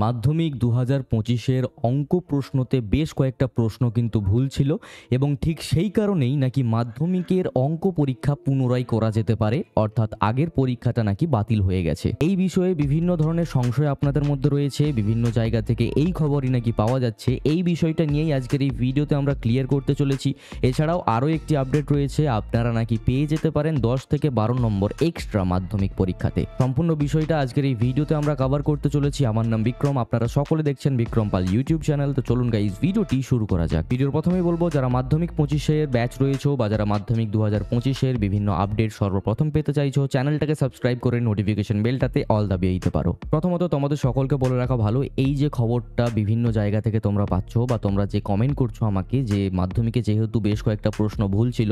মাধ্যমিক ২০২৫-এর অঙ্ক প্রশ্নতে বেশ কয়েকটা প্রশ্ন কিন্তু ভুল ছিল এবং ঠিক সেই কারণেই নাকি মাধ্যমিকের অঙ্ক পরীক্ষা পুনরায় করা যেতে পারে, অর্থাৎ আগের পরীক্ষাটা নাকি বাতিল হয়ে গেছে। এই বিষয়ে বিভিন্ন ধরনের সংশয় আপনাদের মধ্যে রয়েছে, বিভিন্ন জায়গা থেকে এই খবরই নাকি পাওয়া যাচ্ছে। এই বিষয়টা নিয়েই আজকের এই ভিডিওতে আমরা ক্লিয়ার করতে চলেছি। এছাড়াও আরও একটি আপডেট রয়েছে, আপনারা নাকি পেয়ে যেতে পারেন 10 থেকে 12 নম্বর এক্সট্রা মাধ্যমিক পরীক্ষাতে। সম্পূর্ণ বিষয়টা আজকের এই ভিডিওতে আমরা কভার করতে চলেছি। আমার নাম বিক্রম, আপনারা সকলে দেখছেন বিক্রম পাল ইউটিউব চ্যানেল। তো চলুন গাইস, ভিডিওটি শুরু করা যাক। ভিডিওর প্রথমেই বলবো, যারা মাধ্যমিক 25-এর ব্যাচ রয়েছে বা যারা মাধ্যমিক 2025-এর বিভিন্ন আপডেট সর্বপ্রথম পেতে চাইছো, চ্যানেলটাকে সাবস্ক্রাইব করে নোটিফিকেশন বেলটাতে অল দাবিয়ে দিতে পারো। প্রথমত তোমাদের সকলকে বলে রাখা ভালো, এই যে খবরটা বিভিন্ন জায়গা থেকে তোমরা পাচ্ছ বা তোমরা যে কমেন্ট করছো আমাকে, যে মাধ্যমিকে যেহেতু বেশ কয়েকটা প্রশ্ন ভুল ছিল,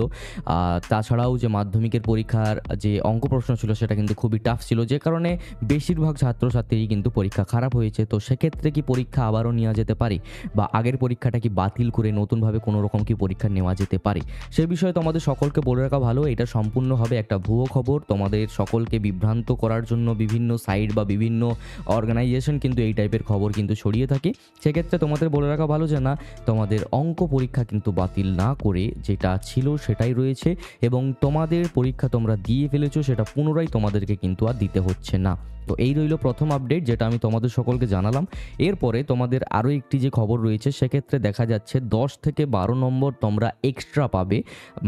তাছাড়াও যে মাধ্যমিকের পরীক্ষার যে অঙ্ক প্রশ্ন ছিল সেটা কিন্তু খুবই টাফ ছিল, যে কারণে বেশিরভাগ ছাত্রছাত্রীরই কিন্তু পরীক্ষা খারাপ হয়েছে। তো সেক্ষেত্রে কি পরীক্ষা আবারও নেওয়া যেতে পারে বা আগের পরীক্ষাটা কি বাতিল করে নতুনভাবে কোনো রকম কি পরীক্ষা নেওয়া যেতে পারে, সে বিষয়ে তোমাদের সকলকে বলে রাখা ভালো। এটা সম্পূর্ণভাবে একটা ভুয়ো খবর, তোমাদের সকলকে বিভ্রান্ত করার জন্য বিভিন্ন সাইট বা বিভিন্ন অর্গানাইজেশন কিন্তু এই টাইপের খবর কিন্তু ছড়িয়ে থাকে। সেক্ষেত্রে তোমাদের বলে রাখা ভালো যে না, তোমাদের অঙ্ক পরীক্ষা কিন্তু বাতিল না করে যেটা ছিল সেটাই রয়েছে এবং তোমাদের পরীক্ষা তোমরা দিয়ে ফেলেছো, সেটা পুনরায় তোমাদেরকে কিন্তু আর দিতে হচ্ছে না। তো এই রইল প্রথম আপডেট, যেটা আমি তোমাদের সকলকে জানালাম। এরপরে তোমাদের আরও একটি যে খবর রয়েছে, সেক্ষেত্রে দেখা যাচ্ছে 10 থেকে 12 নম্বর তোমরা এক্সট্রা পাবে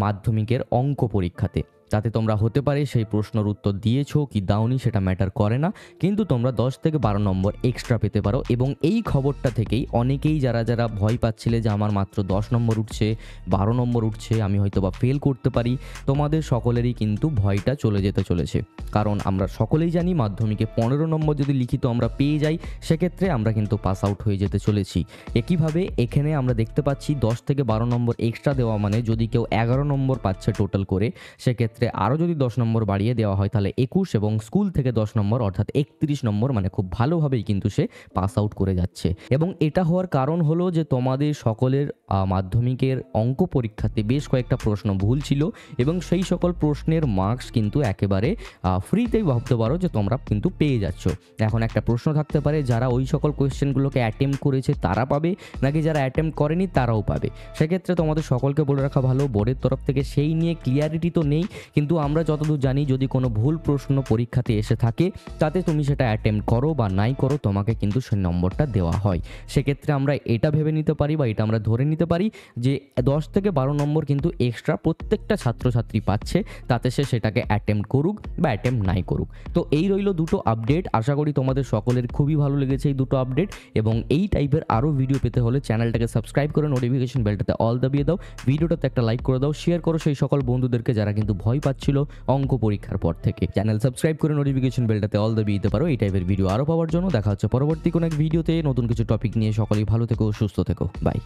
মাধ্যমিকের অঙ্ক পরীক্ষাতে। তাতে তোমরা হতে পারে সেই প্রশ্নের উত্তর দিয়েছো কি দাওনি সেটা ম্যাটার করে না, কিন্তু তোমরা 10 থেকে 12 নম্বর এক্সট্রা পেতে পারো। এবং এই খবরটা থেকেই অনেকেই যারা যারা ভয় পাচ্ছিলে যে আমার মাত্র 10 নম্বর উঠছে, 12 নম্বর উঠছে, আমি হয়তো বা ফেল করতে পারি, তোমাদের সকলেরই কিন্তু ভয়টা চলে যেতে চলেছে। কারণ আমরা সকলেই জানি মাধ্যমিকে 15 নম্বর যদি লিখিত আমরা পেয়ে যাই, সেক্ষেত্রে আমরা কিন্তু পাস আউট হয়ে যেতে চলেছি। একইভাবে এখানে আমরা দেখতে পাচ্ছি 10 থেকে 12 নম্বর এক্সট্রা দেওয়া মানে যদি কেউ 11 নম্বর পাচ্ছে টোটাল করে, সেক্ষেত্রে আরও যদি 10 নম্বর বাড়িয়ে দেওয়া হয় তাহলে 21, এবং স্কুল থেকে 10 নম্বর অর্থাৎ 31 নম্বর, মানে খুব ভালোভাবেই কিন্তু সে পাস আউট করে যাচ্ছে। এবং এটা হওয়ার কারণ হলো যে তোমাদের সকলের মাধ্যমিকের অঙ্ক পরীক্ষাতে বেশ কয়েকটা প্রশ্ন ভুল ছিল এবং সেই সকল প্রশ্নের মার্কস কিন্তু একেবারে ফ্রিতেই ভাবতে পারো যে তোমরা কিন্তু পেয়ে যাচ্ছ। এখন একটা প্রশ্ন থাকতে পারে, যারা ওই সকল কোয়েশ্চেনগুলোকে অ্যাটেম্প্ট করেছে তারা পাবে নাকি যারা অ্যাটেম্প্ট করেনি তারাও পাবে। সেক্ষেত্রে তোমাদের সকলকে বলে রাখা ভালো, বোর্ডের তরফ থেকে সেই নিয়ে ক্লিয়ারিটি তো নেই, কিন্তু আমরা যতদূর জানি যদি কোনো ভুল প্রশ্ন পরীক্ষাতে এসে থাকে তাতে তুমি সেটা অ্যাটেম্প্ট করো বা নাই করো, তোমাকে কিন্তু সেই নম্বরটা দেওয়া হয়। সেক্ষেত্রে আমরা এটা ভেবে নিতে পারি বা এটা আমরা ধরে নিতে পারি যে 10 থেকে 12 নম্বর কিন্তু এক্সট্রা প্রত্যেকটা ছাত্রছাত্রী পাচ্ছে, তাতে সে সেটাকে অ্যাটেম্প্ট করুক বা অ্যাটেম্প্ট নাই করুক। তো এই রইল দুটো আপডেট, আশা করি তোমাদের সকলের খুবই ভালো লেগেছে এই দুটো আপডেট। এবং এই টাইপের আরও ভিডিও পেতে হলে চ্যানেলটাকে সাবস্ক্রাইব করে নোটিফিকেশন বেলটাতে অল দাবিয়ে দাও, ভিডিওটাতে একটা লাইক করে দাও, শেয়ার করো সেই সকল বন্ধুদেরকে যারা কিন্তু ভয় পাচ্ছিল অঙ্ক পরীক্ষার পর থেকে। চ্যানেল সাবস্ক্রাইব করে নোটিফিকেশন বেলটাতে অল দাবিয়ে দিতে পারো এই টাইপের ভিডিও আরও পাওয়ার জন্য। দেখা হচ্ছে পরবর্তী কোনো এক ভিডিওতে নতুন কিছু টপিক নিয়ে। সকলেই ভালো থেকো, সুস্থ থেকো, বাই।